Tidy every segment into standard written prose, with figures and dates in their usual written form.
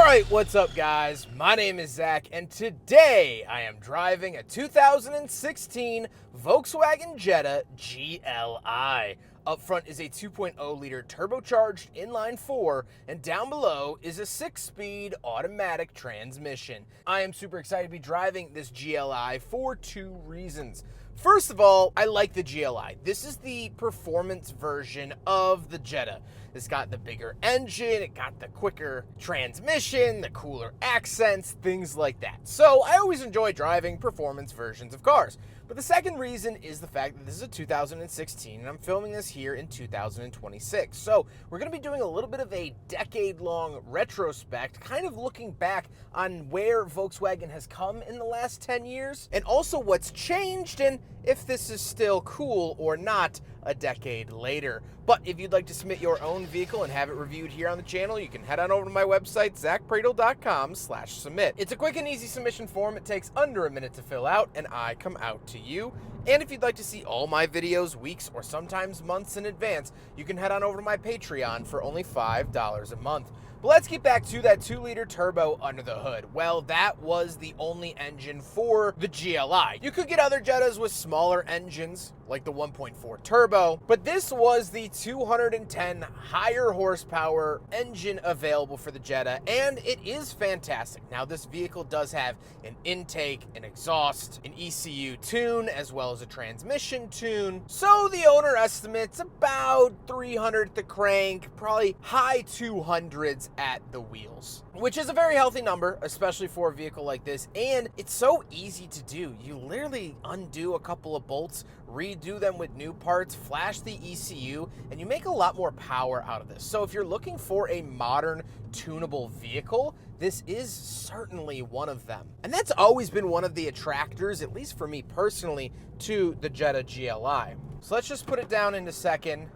Alright, what's up guys? My name is Zach, and today I am driving a 2016 Volkswagen Jetta GLI. Up front is a 2.0-liter turbocharged inline-4, and down below is a 6-speed automatic transmission. I am super excited to be driving this GLI for two reasons. First of all, I like the GLI. This is the performance version of the Jetta. It's got the bigger engine, it got the quicker transmission, the cooler accents, things like that. So I always enjoy driving performance versions of cars. But the second reason is the fact that this is a 2016 and I'm filming this here in 2026. So we're going to be doing a little bit of a decade-long retrospect, kind of looking back on where Volkswagen has come in the last 10 years, and also what's changed and if this is still cool or not a decade later. But if you'd like to submit your own vehicle and have it reviewed here on the channel, you can head on over to my website, zackpradel.com/submit. It's a quick and easy submission form. It takes under a minute to fill out, and I come out to you. And if you'd like to see all my videos weeks or sometimes months in advance, you can head on over to my Patreon for only $5 a month. But let's get back to that 2-liter turbo under the hood. Well, that was the only engine for the GLI. You could get other Jettas with smaller engines, like the 1.4 turbo, but this was the 210 higher horsepower engine available for the Jetta, and it is fantastic. Now, this vehicle does have an intake, an exhaust, an ECU tune, as well as a transmission tune. So the owner estimates about 300 at the crank, probably high 200s at the wheels, which is a very healthy number, especially for a vehicle like this. And it's so easy to do. You literally undo a couple of bolts, redo them with new parts, flash the ECU, and you make a lot more power out of this. So if you're looking for a modern tunable vehicle, this is certainly one of them. And that's always been one of the attractors, at least for me personally, to the Jetta GLI. So let's just put it down into second.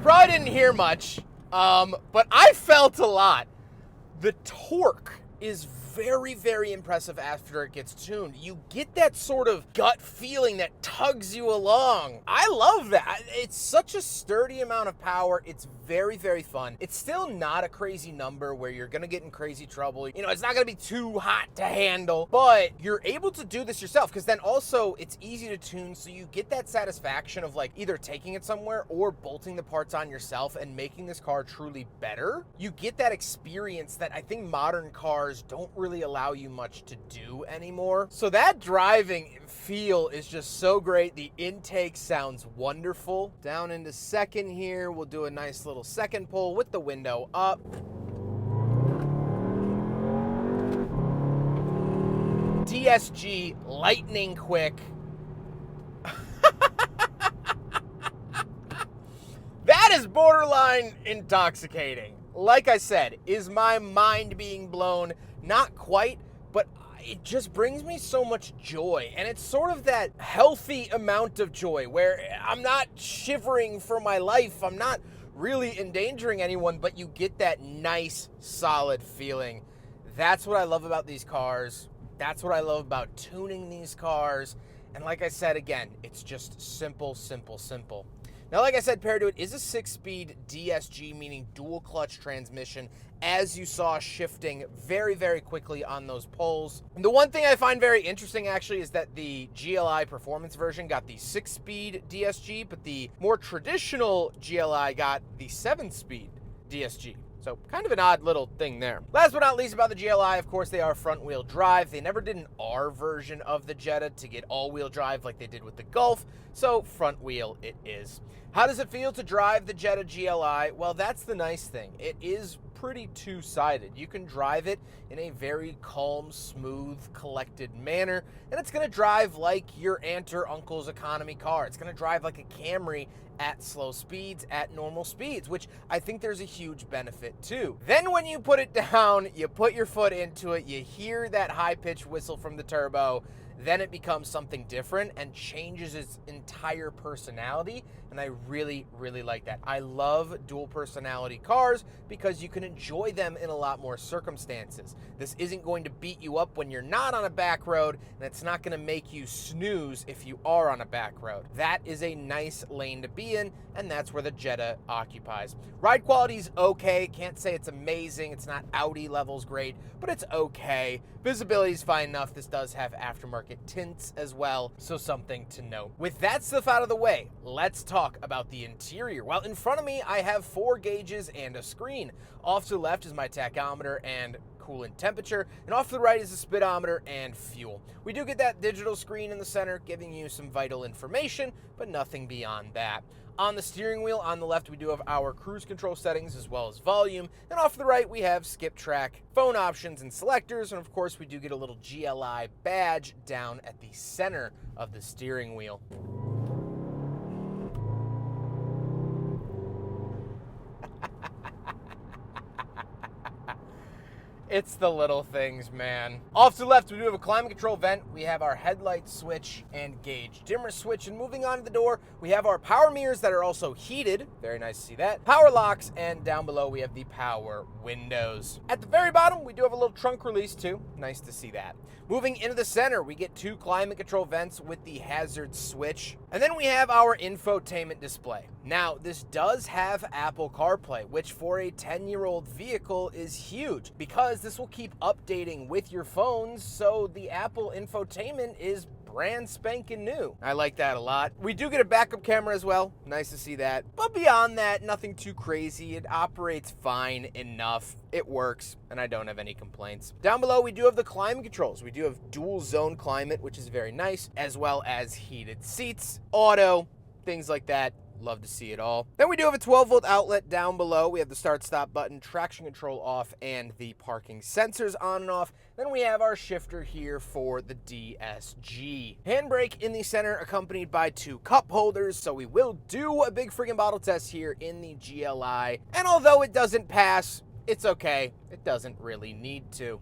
Probably didn't hear much, but I felt a lot. The torque is very, very impressive after it gets tuned. You get that sort of gut feeling that tugs you along. I love that. It's such a sturdy amount of power. It's very, very fun. It's still not a crazy number where you're gonna get in crazy trouble. You know, it's not gonna be too hot to handle, but you're able to do this yourself, because then also it's easy to tune, so you get that satisfaction of like either taking it somewhere or bolting the parts on yourself and making this car truly better. You get that experience that I think modern cars don't really allow you much to do anymore. So that driving feel is just so great. The intake sounds wonderful. Down into second here, we'll do a nice little second pull with the window up. DSG lightning quick. That is borderline intoxicating. Like I said, is my mind being blown? Not quite, but it just brings me so much joy. And it's sort of that healthy amount of joy where I'm not shivering for my life. I'm not really endangering anyone, but you get that nice, solid feeling. That's what I love about these cars. That's what I love about tuning these cars. And like I said, again, it's just simple, simple, simple. Now, like I said, paired to it is a 6-speed DSG, meaning dual clutch transmission, as you saw shifting very, very quickly on those poles. And the one thing I find very interesting, actually, is that the GLI performance version got the 6-speed DSG, but the more traditional GLI got the 7-speed DSG. So kind of an odd little thing there. Last but not least about the GLI, of course, they are front-wheel drive. They never did an R version of the Jetta to get all-wheel drive like they did with the Golf, so front wheel it is. How does it feel to drive the Jetta GLI? Well, that's the nice thing. It is pretty two-sided. You can drive it in a very calm, smooth, collected manner, and it's going to drive like your aunt or uncle's economy car. It's going to drive like a Camry at slow speeds, at normal speeds, which I think there's a huge benefit too. Then when you put it down, you put your foot into it, you hear that high-pitched whistle from the turbo, then it becomes something different and changes its entire personality. And I really, really like that. I love dual personality cars because you can enjoy them in a lot more circumstances. This isn't going to beat you up when you're not on a back road, and it's not going to make you snooze if you are on a back road. That is a nice lane to be in, and that's where the Jetta occupies. Ride quality is okay. Can't say it's amazing. It's not Audi levels great, but it's okay. Visibility is fine enough. This does have aftermarket tints as well, so something to note. With that stuff out of the way, let's talk about the interior. Well, in front of me, I have 4 gauges and a screen. Off to the left is my tachometer and coolant temperature, and off to the right is the speedometer and fuel. We do get that digital screen in the center giving you some vital information, but nothing beyond that. On the steering wheel, on the left, we do have our cruise control settings as well as volume, and off to the right, we have skip track, phone options, and selectors, and of course, we do get a little GLI badge down at the center of the steering wheel. It's the little things, man. Off to the left, we do have a climate control vent. We have our headlight switch and gauge dimmer switch. And moving on to the door, we have our power mirrors that are also heated. Very nice to see that. Power locks, and down below, we have the power windows. At the very bottom, we do have a little trunk release too. Nice to see that. Moving into the center, we get 2 climate control vents with the hazard switch. And then we have our infotainment display. Now, this does have Apple CarPlay, which for a 10-year-old vehicle is huge because this will keep updating with your phones, so the Apple infotainment is brand spanking new. I like that a lot. We do get a backup camera as well. Nice to see that. But beyond that, nothing too crazy. It operates fine enough. It works, and I don't have any complaints. Down below, we do have the climate controls. We do have dual zone climate, which is very nice, as well as heated seats, auto, things like that. Love to see it all. Then we do have a 12-volt outlet down below. We have the start-stop button, traction control off, and the parking sensors on and off. Then we have our shifter here for the DSG. Handbrake in the center, accompanied by 2 cup holders. So we will do a big friggin' bottle test here in the GLI. And although it doesn't pass, it's okay. It doesn't really need to.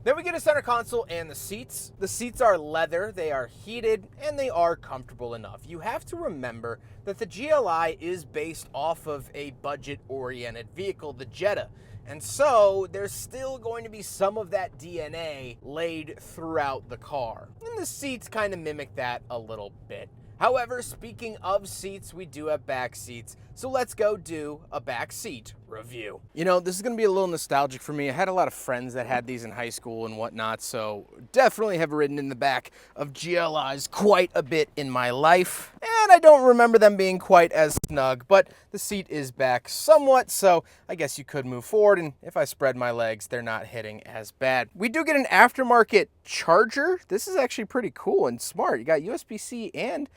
Then we get a center console and the seats. The seats are leather, they are heated, and they are comfortable enough. You have to remember that the GLI is based off of a budget-oriented vehicle, the Jetta. And so there's still going to be some of that DNA laid throughout the car. And the seats kind of mimic that a little bit. However, speaking of seats, we do have back seats. So let's go do a back seat review. You know, this is gonna be a little nostalgic for me. I had a lot of friends that had these in high school and whatnot, so definitely have ridden in the back of GLIs quite a bit in my life. And I don't remember them being quite as snug, but the seat is back somewhat, so I guess you could move forward, and if I spread my legs, they're not hitting as bad. We do get an aftermarket charger. This is actually pretty cool and smart. You got USB-C and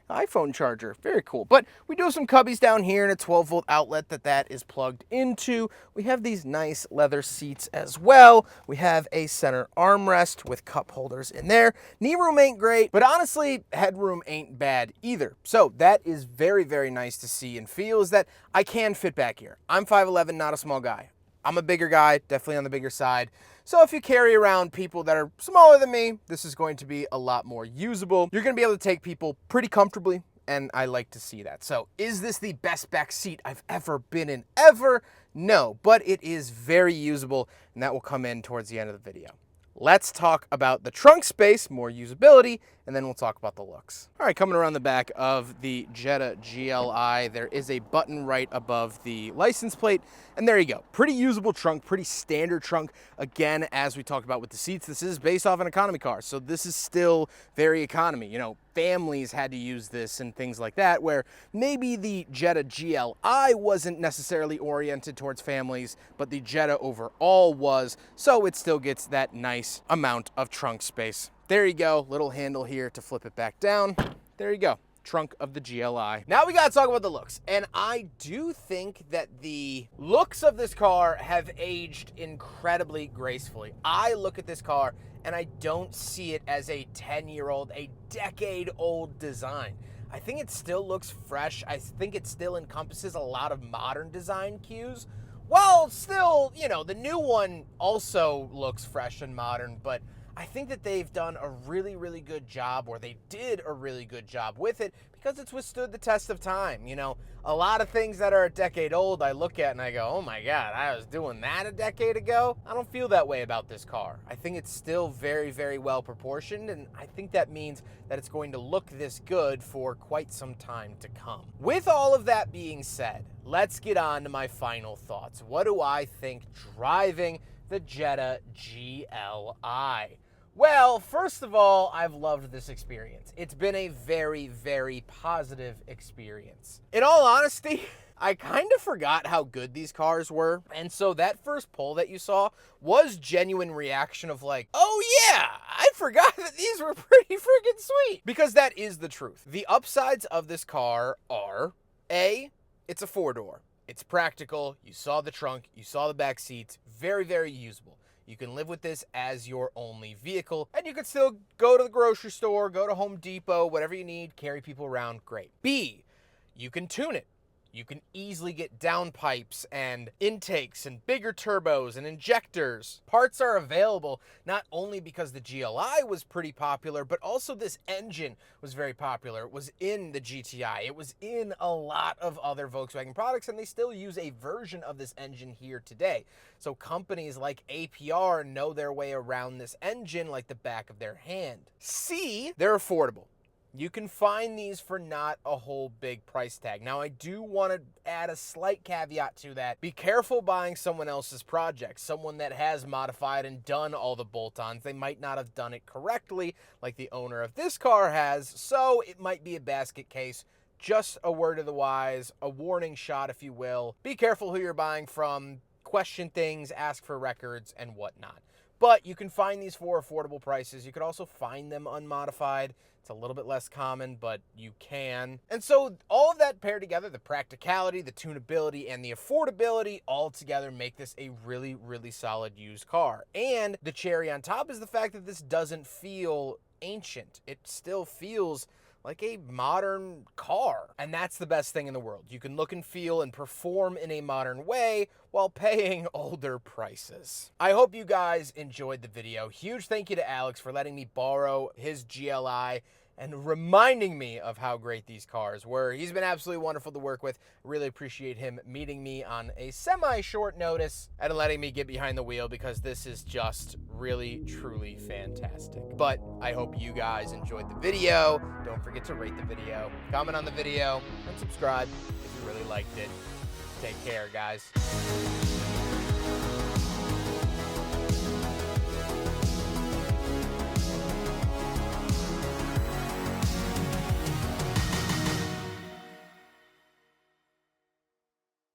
iPhone charger. Very cool. But we do have some cubbies down here and a 12-volt outlet that is plugged into. We have these nice leather seats as well. We have a center armrest with cup holders in there. Knee room ain't great, but honestly, headroom ain't bad either. So that is very, very nice to see and feel, is that I can fit back here. I'm 5'11", not a small guy. I'm a bigger guy, definitely on the bigger side. So if you carry around people that are smaller than me, this is going to be a lot more usable. You're gonna be able to take people pretty comfortably, and I like to see that. So is this the best back seat I've ever been in ever? No, but it is very usable, and that will come in towards the end of the video. Let's talk about the trunk space, more usability, and then we'll talk about the looks. All right, coming around the back of the Jetta GLI, there is a button right above the license plate, and there you go. Pretty usable trunk, pretty standard trunk. Again, as we talked about with the seats, this is based off an economy car, so this is still very economy. You know, families had to use this and things like that, where maybe the Jetta GLI wasn't necessarily oriented towards families, but the Jetta overall was, so it still gets that nice amount of trunk space. There you go, little handle here to flip it back down. There you go, trunk of the GLI. Now we gotta talk about the looks, and I do think that the looks of this car have aged incredibly gracefully. I look at this car and I don't see it as a 10-year-old, a decade-old design. I think it still looks fresh. I think it still encompasses a lot of modern design cues, while still, you know, the new one also looks fresh and modern, but I think that they've done a really, really good job, or they did a really good job with it because it's withstood the test of time. You know, a lot of things that are a decade old, I look at and I go, oh my God, I was doing that a decade ago. I don't feel that way about this car. I think it's still very, very well proportioned, and I think that means that it's going to look this good for quite some time to come. With all of that being said, let's get on to my final thoughts. What do I think driving the Jetta GLI? Well, first of all, I've loved this experience. It's been a very, very positive experience. In all honesty, I kind of forgot how good these cars were. And so that first pull that you saw was genuine reaction of like, oh yeah, I forgot that these were pretty freaking sweet. Because that is the truth. The upsides of this car are, A, it's a 4-door. It's practical. You saw the trunk. You saw the back seats. Very, very usable. You can live with this as your only vehicle, and you can still go to the grocery store, go to Home Depot, whatever you need, carry people around, great. B, you can tune it. You can easily get downpipes and intakes and bigger turbos and injectors. Parts are available not only because the GLI was pretty popular, but also this engine was very popular. It was in the GTI. It was in a lot of other Volkswagen products, and they still use a version of this engine here today. So companies like APR know their way around this engine like the back of their hand. C, they're affordable. You can find these for not a whole big price tag. Now, I do want to add a slight caveat to that. Be careful buying someone else's project, someone that has modified and done all the bolt-ons. They might not have done it correctly like the owner of this car has, so it might be a basket case. Just a word of the wise, a warning shot, if you will. Be careful who you're buying from, question things, ask for records, and whatnot. But you can find these for affordable prices. You could also find them unmodified. It's a little bit less common, but you can. And so all of that paired together, the practicality, the tunability, and the affordability all together make this a really, really solid used car. And the cherry on top is the fact that this doesn't feel ancient. It still feels like a modern car. And that's the best thing in the world. You can look and feel and perform in a modern way while paying older prices. I hope you guys enjoyed the video. Huge thank you to Alex for letting me borrow his GLI and reminding me of how great these cars were. He's been absolutely wonderful to work with. Really appreciate him meeting me on a semi-short notice and letting me get behind the wheel, because this is just really, truly fantastic. But I hope you guys enjoyed the video. Don't forget to rate the video, comment on the video, and subscribe if you really liked it. Take care, guys.